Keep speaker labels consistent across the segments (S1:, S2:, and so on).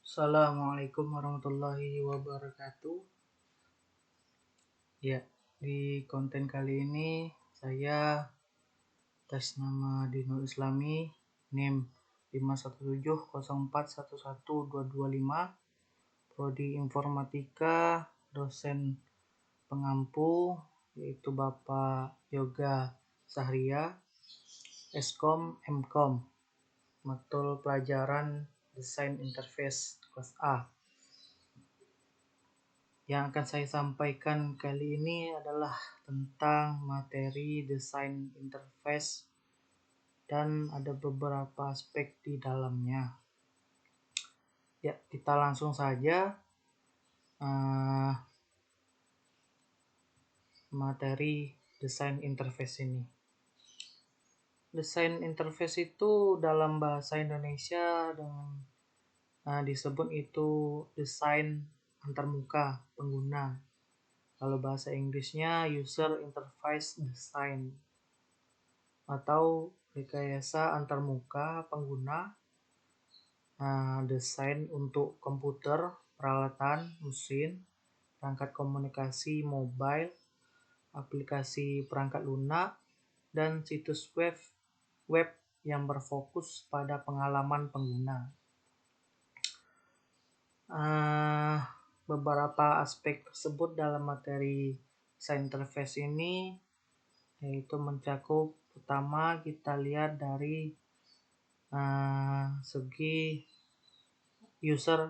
S1: Assalamualaikum warahmatullahi wabarakatuh. Ya, di konten kali ini saya atas nama Dinul Islami, NIM 51704111225, Prodi Informatika, dosen pengampu yaitu Bapak Yoga Sahria, Eskom Mkom, matkul pelajaran Desain Interface kelas A. Yang akan saya sampaikan kali ini adalah tentang materi desain interface dan ada beberapa aspek di dalamnya. Ya, kita langsung saja materi desain interface ini. Desain interface itu dalam bahasa Indonesia disebut itu desain antarmuka pengguna. Kalau bahasa Inggrisnya user interface design atau rekayasa antarmuka pengguna, desain untuk komputer, peralatan, mesin, perangkat komunikasi mobile, aplikasi perangkat lunak, dan situs web yang berfokus pada pengalaman pengguna. Beberapa aspek tersebut dalam materi desain interface ini yaitu mencakup, pertama kita lihat dari segi user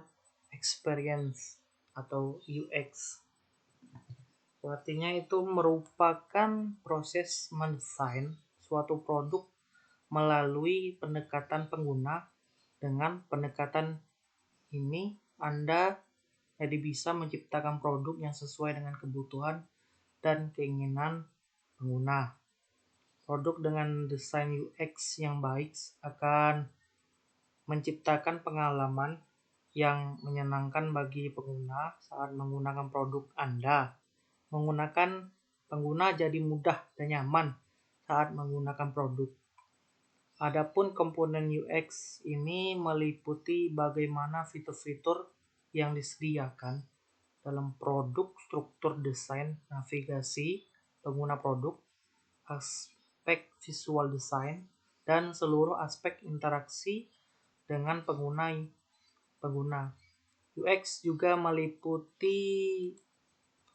S1: experience atau UX. Artinya itu merupakan proses mendesain suatu produk melalui pendekatan pengguna. Dengan pendekatan ini Anda jadi bisa menciptakan produk yang sesuai dengan kebutuhan dan keinginan pengguna. Produk dengan desain UX yang baik akan menciptakan pengalaman yang menyenangkan bagi pengguna saat menggunakan produk Anda. Menggunakan pengguna jadi mudah dan nyaman saat menggunakan produk. Adapun komponen UX ini meliputi bagaimana fitur-fitur yang disediakan dalam produk, struktur desain, navigasi pengguna produk, aspek visual design, dan seluruh aspek interaksi dengan pengguna. UX juga meliputi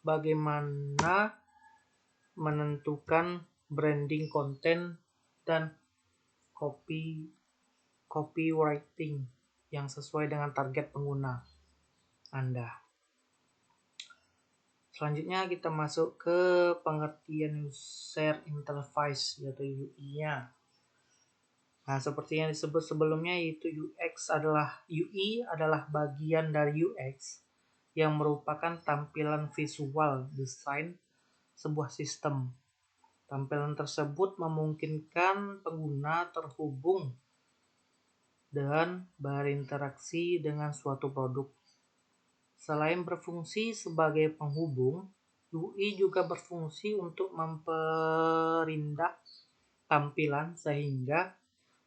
S1: bagaimana menentukan branding konten dan copywriting yang sesuai dengan target pengguna Anda. Selanjutnya kita masuk ke pengertian user interface yaitu UI-nya. Seperti yang disebut sebelumnya, yaitu UI adalah bagian dari UX yang merupakan tampilan visual desain sebuah sistem. Tampilan tersebut memungkinkan pengguna terhubung dan berinteraksi dengan suatu produk. Selain berfungsi sebagai penghubung, UI juga berfungsi untuk memperindah tampilan sehingga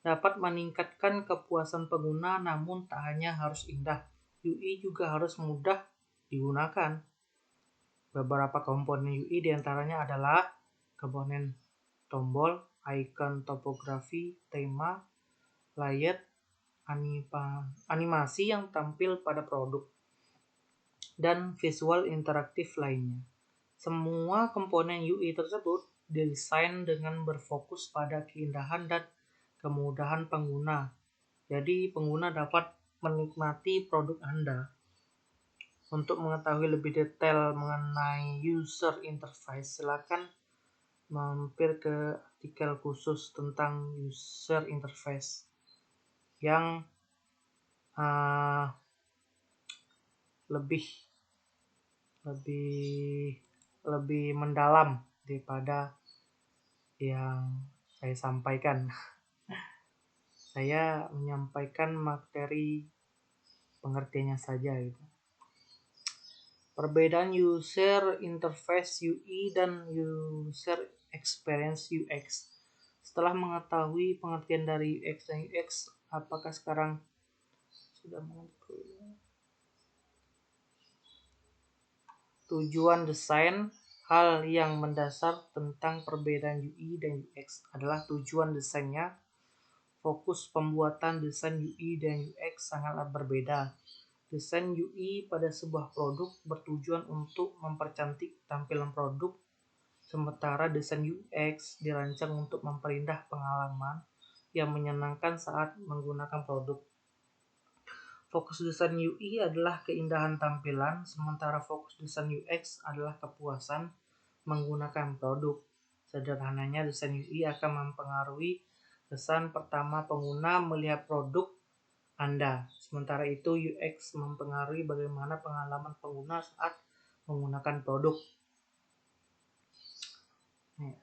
S1: dapat meningkatkan kepuasan pengguna. Namun tak hanya harus indah, UI juga harus mudah digunakan. Beberapa komponen UI diantaranya adalah komponen tombol, icon, topografi, tema, layout, animasi yang tampil pada produk, dan visual interaktif lainnya. Semua komponen UI tersebut didesain dengan berfokus pada keindahan dan kemudahan pengguna. Jadi pengguna dapat menikmati produk Anda. Untuk mengetahui lebih detail mengenai user interface, silakan mampir ke artikel khusus tentang user interface yang lebih mendalam daripada yang saya sampaikan. Saya menyampaikan materi pengertiannya saja gitu. Perbedaan user interface UI dan user experience UX. Setelah mengetahui pengertian dari UX dan UX, apakah sekarang sudah mengerti? Tujuan desain. Hal yang mendasar tentang perbedaan UI dan UX adalah tujuan desainnya. Fokus pembuatan desain UI dan UX sangatlah berbeda. Desain UI pada sebuah produk bertujuan untuk mempercantik tampilan produk, sementara desain UX dirancang untuk memperindah pengalaman yang menyenangkan saat menggunakan produk. Fokus desain UI adalah keindahan tampilan, sementara fokus desain UX adalah kepuasan menggunakan produk. Sederhananya, desain UI akan mempengaruhi kesan pertama pengguna melihat produk Anda, sementara itu UX mempengaruhi bagaimana pengalaman pengguna saat menggunakan produk.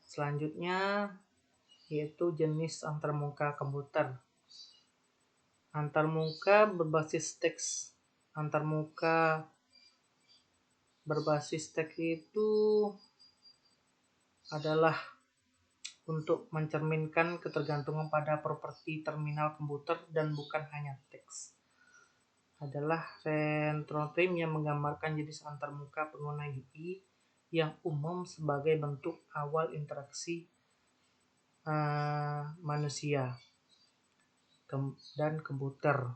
S1: Selanjutnya yaitu jenis antarmuka komputer. Antarmuka berbasis teks. Antarmuka berbasis teks itu adalah untuk mencerminkan ketergantungan pada properti terminal komputer dan bukan hanya teks. Adalah rentronim yang menggambarkan jenis antarmuka pengguna UI yang umum sebagai bentuk awal interaksi manusia dan komputer.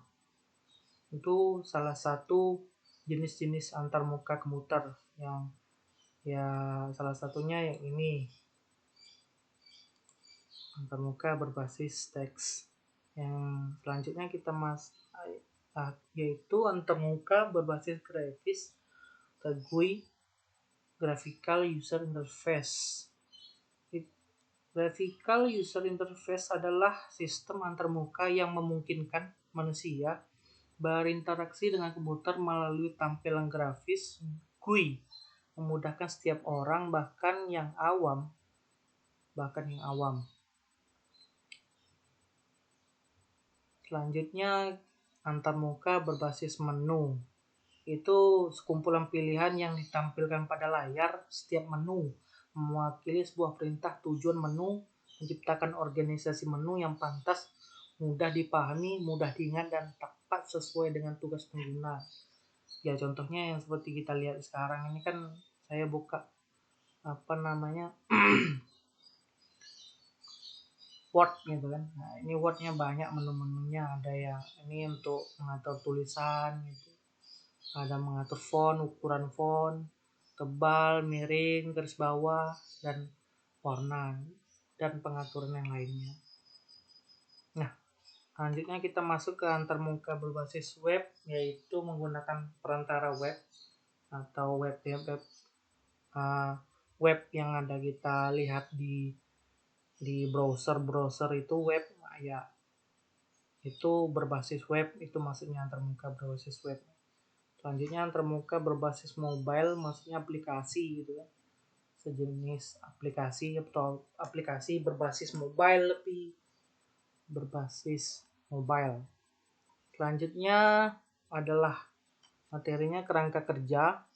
S1: Itu salah satu jenis-jenis antarmuka komputer yang salah satunya yang ini, antarmuka berbasis teks. Yang selanjutnya kita yaitu antarmuka berbasis grafis atau GUI, Graphical User Interface. Graphical User Interface adalah sistem antarmuka yang memungkinkan manusia berinteraksi dengan komputer melalui tampilan grafis GUI, memudahkan setiap orang, bahkan yang awam. Selanjutnya, antarmuka berbasis menu. Itu sekumpulan pilihan yang ditampilkan pada layar. Setiap menu mewakili sebuah perintah. Tujuan menu menciptakan organisasi menu yang pantas, mudah dipahami, mudah diingat, dan tepat sesuai dengan tugas pengguna. Ya, contohnya yang seperti kita lihat sekarang ini kan saya buka Word gitu kan. Nah, ini Wordnya banyak menu-menunya, ada yang ini untuk mengatur tulisan gitu. Ada mengatur font, ukuran font, tebal, miring, garis bawah, dan warna, dan pengaturan yang lainnya. Nah, selanjutnya kita masuk ke antarmuka berbasis web, yaitu menggunakan perantara web atau web yang ada kita lihat di browser itu web, ya itu berbasis web, itu maksudnya antarmuka berbasis web. Selanjutnya antarmuka berbasis mobile, maksudnya aplikasi gitu kan, sejenis aplikasi atau aplikasi berbasis mobile, lebih berbasis mobile. Selanjutnya adalah materinya kerangka kerja.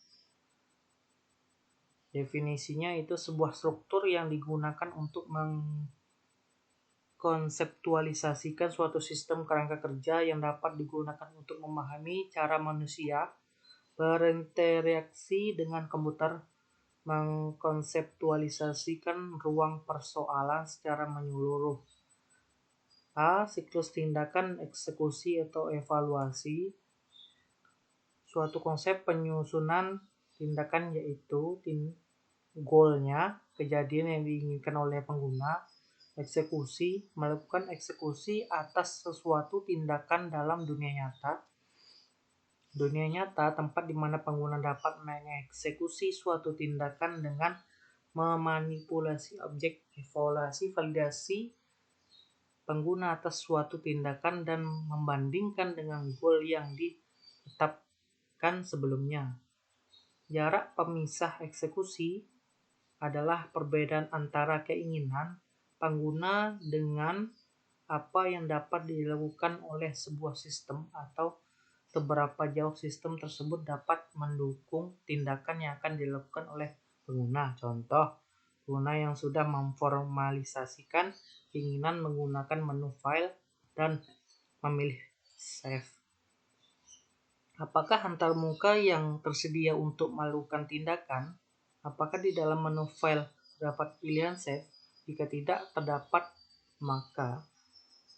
S1: Definisinya itu sebuah struktur yang digunakan untuk mengkonseptualisasikan suatu sistem kerangka kerja yang dapat digunakan untuk memahami cara manusia berinteraksi dengan komputer, mengkonseptualisasikan ruang persoalan secara menyeluruh. Siklus tindakan, eksekusi atau evaluasi. Suatu konsep penyusunan tindakan yaitu goalnya, kejadian yang diinginkan oleh pengguna. Eksekusi, melakukan eksekusi atas sesuatu tindakan dalam dunia nyata. Dunia nyata, tempat di mana pengguna dapat mengeksekusi suatu tindakan dengan memanipulasi objek. Evaluasi, validasi pengguna atas suatu tindakan dan membandingkan dengan goal yang ditetapkan sebelumnya. Jarak pemisah eksekusi adalah perbedaan antara keinginan pengguna dengan apa yang dapat dilakukan oleh sebuah sistem atau seberapa jauh sistem tersebut dapat mendukung tindakan yang akan dilakukan oleh pengguna. Contoh, pengguna yang sudah memformalisasikan keinginan menggunakan menu file dan memilih save. Apakah antarmuka yang tersedia untuk melakukan tindakan? Apakah di dalam menu file terdapat pilihan save? Jika tidak terdapat, maka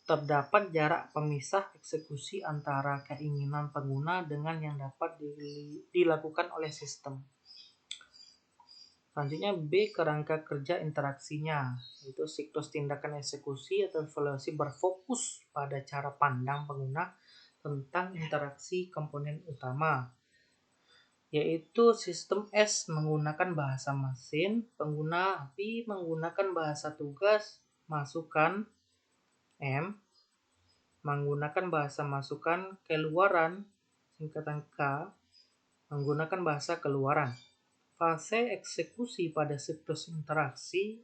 S1: terdapat jarak pemisah eksekusi antara keinginan pengguna dengan yang dapat dilakukan oleh sistem. Selanjutnya B, kerangka kerja interaksinya, yaitu siklus tindakan eksekusi atau evaluasi berfokus pada cara pandang pengguna tentang interaksi komponen utama, yaitu sistem S menggunakan bahasa mesin, pengguna B menggunakan bahasa tugas, masukan M menggunakan bahasa masukan, keluaran singkatan K menggunakan bahasa keluaran. Fase eksekusi pada siklus interaksi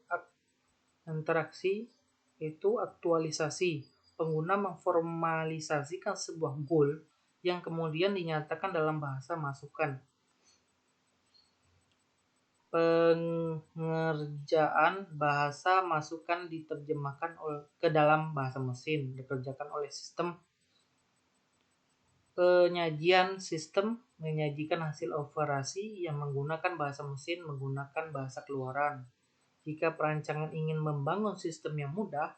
S1: itu aktualisasi. Pengguna memformalisasikan sebuah goal yang kemudian dinyatakan dalam bahasa masukan. Pengerjaan bahasa masukan diterjemahkan ke dalam bahasa mesin, dikerjakan oleh sistem. Penyajian sistem menyajikan hasil operasi yang menggunakan bahasa mesin menggunakan bahasa keluaran. Jika perancangan ingin membangun sistem yang mudah,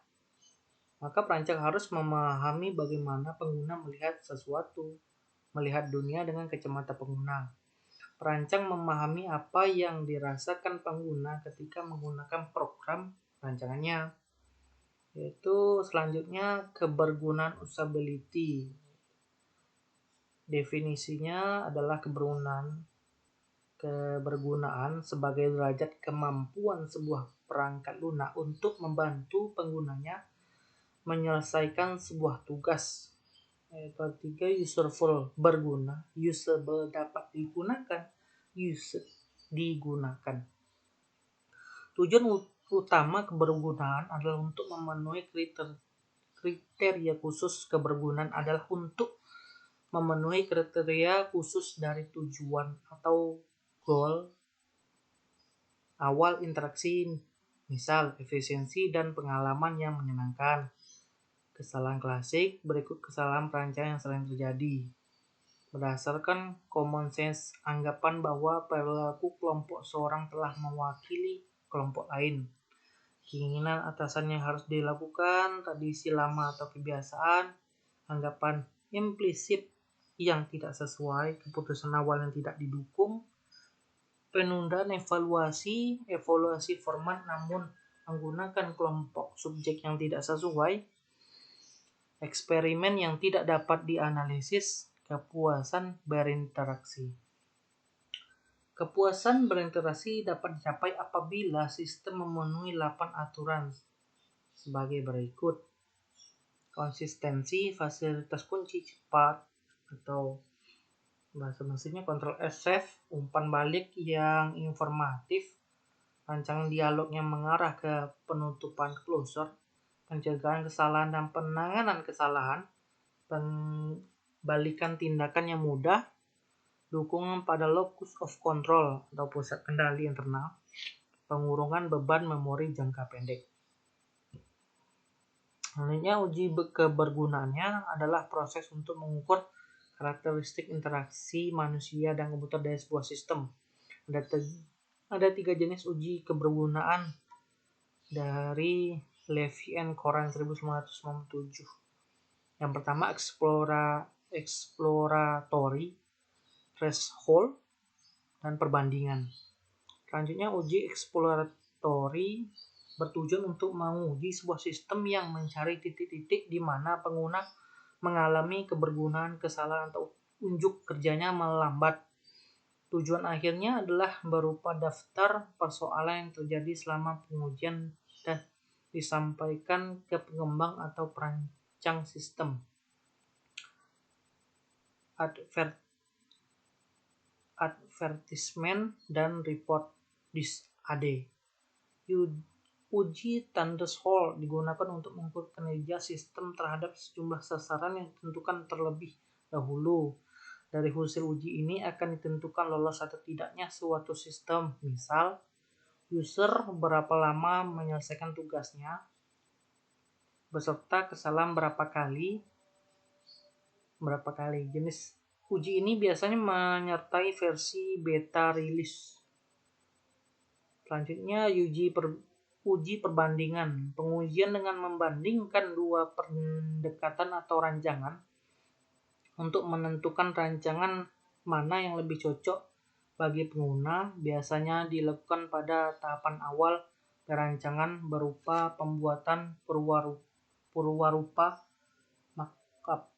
S1: maka perancang harus memahami bagaimana pengguna melihat sesuatu, melihat dunia dengan kacamata pengguna. Perancang memahami apa yang dirasakan pengguna ketika menggunakan program perancangannya. Yaitu selanjutnya kebergunaan usability. Definisinya adalah kebergunaan sebagai derajat kemampuan sebuah perangkat lunak untuk membantu penggunanya menyelesaikan sebuah tugas. Ketiga, useful, berguna, usable, dapat digunakan, used, digunakan. Tujuan utama kebergunaan adalah untuk memenuhi kriteria khusus. Kebergunaan adalah untuk memenuhi kriteria khusus dari tujuan atau goal awal interaksi, misal efisiensi dan pengalaman yang menyenangkan. Kesalahan klasik, berikut kesalahan perancangan yang sering terjadi. Berdasarkan common sense, anggapan bahwa perilaku kelompok seorang telah mewakili kelompok lain. Keinginan atasan yang harus dilakukan, tradisi lama atau kebiasaan, anggapan implisit yang tidak sesuai, keputusan awal yang tidak didukung, penundaan evaluasi format namun menggunakan kelompok subjek yang tidak sesuai, eksperimen yang tidak dapat dianalisis, kepuasan berinteraksi. Kepuasan berinteraksi dapat dicapai apabila sistem memenuhi 8 aturan sebagai berikut. Konsistensi, fasilitas kunci cepat atau bahasa mesinnya Ctrl S save, umpan balik yang informatif, rancangan dialog yang mengarah ke penutupan closure, pencegahan kesalahan dan penanganan kesalahan, pembalikan tindakan yang mudah, dukungan pada locus of control atau pusat kendali internal, pengurungan beban memori jangka pendek. Selanjutnya, uji kebergunaannya adalah proses untuk mengukur karakteristik interaksi manusia dan komputer dari sebuah sistem. Ada 3 jenis uji kebergunaan dari Levy and Coran 1997. Yang pertama exploratory, threshold, dan perbandingan. Selanjutnya uji exploratory bertujuan untuk menguji sebuah sistem yang mencari titik-titik di mana pengguna mengalami kebergunaan, kesalahan atau unjuk kerjanya melambat. Tujuan akhirnya adalah berupa daftar persoalan yang terjadi selama pengujian dan disampaikan ke pengembang atau perancang sistem. Advertisement dan report (AD). Uji threshold digunakan untuk mengukur kinerja sistem terhadap sejumlah sasaran yang ditentukan terlebih dahulu. Dari hasil uji ini akan ditentukan lolos atau tidaknya suatu sistem. Misal, user berapa lama menyelesaikan tugasnya, beserta kesalahan berapa kali, jenis Uji ini biasanya menyertai versi beta rilis. Selanjutnya uji perbandingan. Pengujian dengan membandingkan dua pendekatan atau rancangan untuk menentukan rancangan mana yang lebih cocok bagi pengguna biasanya dilakukan pada tahapan awal perancangan berupa pembuatan purwarupa markup.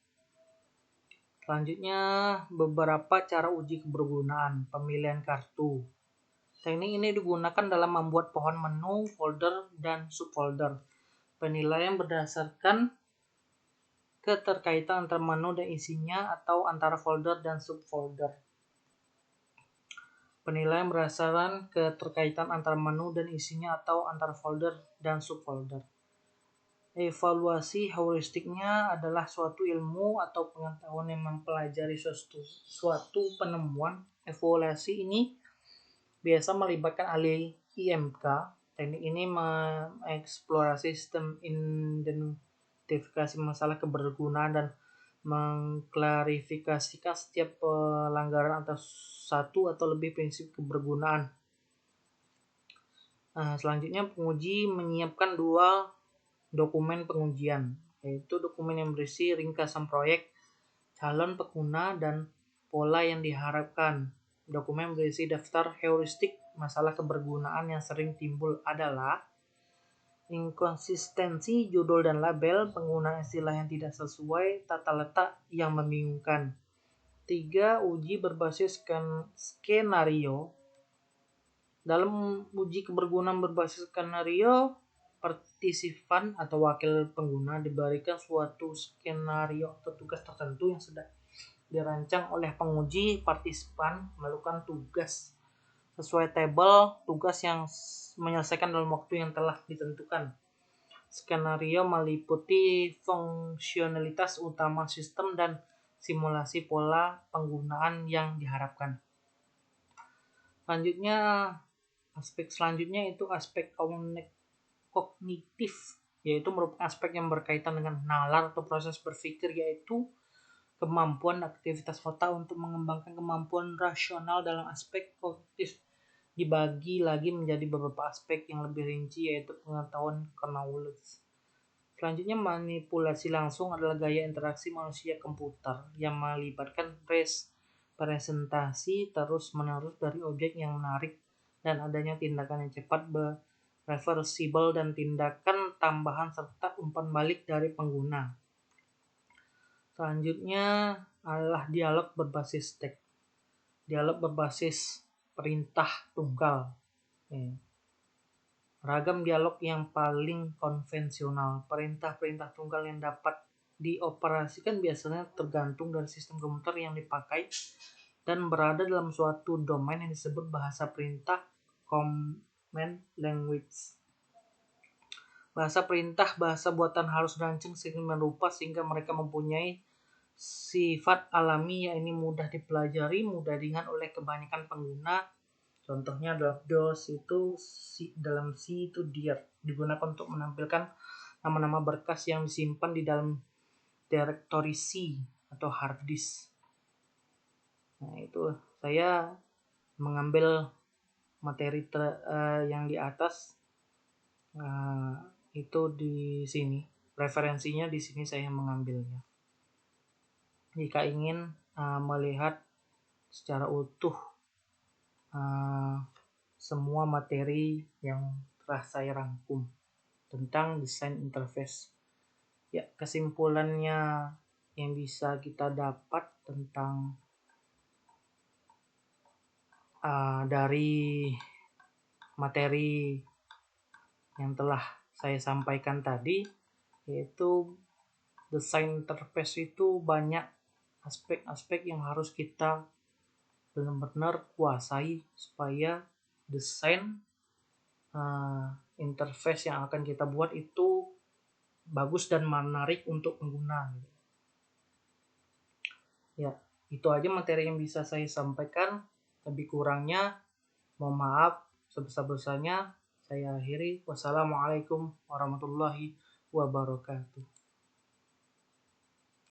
S1: Selanjutnya, beberapa cara uji kebergunaan. Pemilihan kartu. Teknik ini digunakan dalam membuat pohon menu, folder, dan subfolder. Penilaian berdasarkan keterkaitan antara menu dan isinya atau antara folder dan subfolder. Penilaian berdasarkan keterkaitan antara menu dan isinya atau antara folder dan subfolder. Evaluasi heuristiknya adalah suatu ilmu atau pengetahuan yang mempelajari suatu penemuan. Evaluasi ini biasa melibatkan ahli IMK. Teknik ini mengeksplorasi sistem identifikasi masalah kebergunaan dan mengklarifikasikan setiap pelanggaran atas satu atau lebih prinsip kebergunaan. Selanjutnya, penguji menyiapkan dua dokumen pengujian, yaitu dokumen yang berisi ringkasan proyek, calon pengguna, dan pola yang diharapkan. Dokumen berisi daftar heuristik masalah kebergunaan yang sering timbul adalah inkonsistensi judul dan label, penggunaan istilah yang tidak sesuai, tata letak yang membingungkan. 3. Uji berbasis skenario. Dalam uji kebergunaan berbasis skenario, partisipan atau wakil pengguna diberikan suatu skenario atau tugas tertentu yang sudah dirancang oleh penguji. Partisipan melakukan tugas sesuai tabel tugas yang menyelesaikan dalam waktu yang telah ditentukan. Skenario meliputi fungsionalitas utama sistem dan simulasi pola penggunaan yang diharapkan. Aspek selanjutnya itu aspek kognitif, yaitu merupakan aspek yang berkaitan dengan nalar atau proses berpikir, yaitu kemampuan aktivitas otak untuk mengembangkan kemampuan rasional. Dalam aspek kognitif dibagi lagi menjadi beberapa aspek yang lebih rinci, yaitu pengetahuan knowledge. Selanjutnya, manipulasi langsung adalah gaya interaksi manusia komputer yang melibatkan presentasi terus-menerus dari objek yang menarik dan adanya tindakan yang cepat, reversible, dan tindakan tambahan serta umpan balik dari pengguna. Selanjutnya adalah dialog berbasis teks. Dialog berbasis perintah tunggal. Ragam dialog yang paling konvensional. Perintah-perintah tunggal yang dapat dioperasikan biasanya tergantung dari sistem komputer yang dipakai dan berada dalam suatu domain yang disebut bahasa perintah command language. Bahasa perintah bahasa buatan halus rancang sedemikian rupa sehingga mereka mempunyai sifat alami, yaitu mudah dipelajari, mudah diingat oleh kebanyakan pengguna. Contohnya adalah DOS itu dalam C itu dir digunakan untuk menampilkan nama-nama berkas yang disimpan di dalam direktori C atau hard disk. Nah, itu saya mengambil materi yang di atas itu di sini, referensinya di sini saya mengambilnya. Jika ingin melihat secara utuh semua materi yang telah saya rangkum tentang desain interface. Ya, kesimpulannya yang bisa kita dapat tentang dari materi yang telah saya sampaikan tadi, yaitu desain interface itu banyak aspek-aspek yang harus kita benar-benar kuasai supaya desain interface yang akan kita buat itu bagus dan menarik untuk pengguna. Ya, itu aja materi yang bisa saya sampaikan. Lebih kurangnya mohon maaf sebesar-besarnya. Saya akhiri. Wassalamualaikum warahmatullahi wabarakatuh.